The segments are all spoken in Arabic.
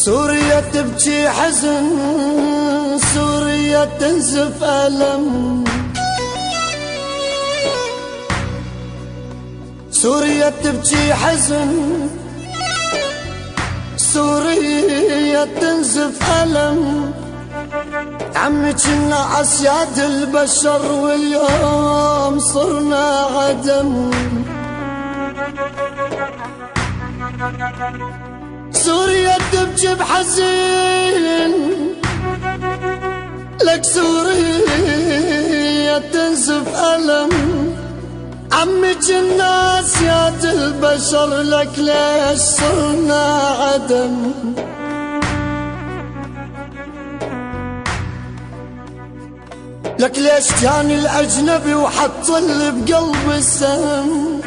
سوريا تبكي حزن، سوريا تنزف ألم، سوريا تبكي حزن، سوريا تنزف ألم. عمي كنا أسياد البشر واليوم صرنا عدم. سوريا تبكي بحزين، لك سوريا تنزف ألم. عمي كنا أسياد البشر، لك ليش صرنا عدم. لك ليش كان الأجنبي وحط اللي بقلب السم.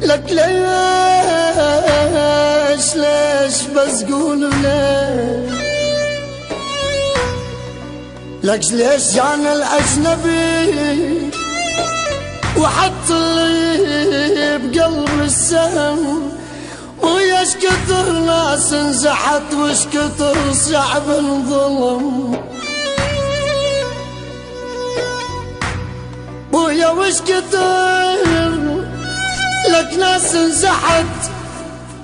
لك ليش بس قولوا ليش. لك ليش كان الأجنبي وحط اللي بقلب السم. ويش كثر ناس انزحت، وش كثر شعب انظلم. ويا وش كثر لك ناس انزحت،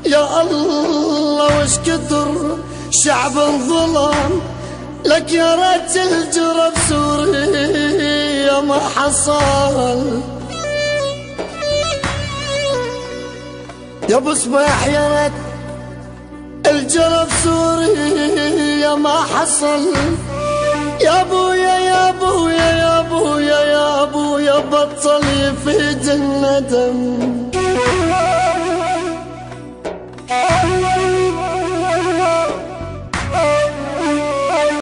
يا الله وش كثر شعب انظلم. لك يا ريت الجرى بسوريا ما حصل. يا ابو صبيح يا ريت الجرى بسوريا ما حصل. يا ابويا يا ابويا يا ابويا يا ابويا بطل يفيد الندم.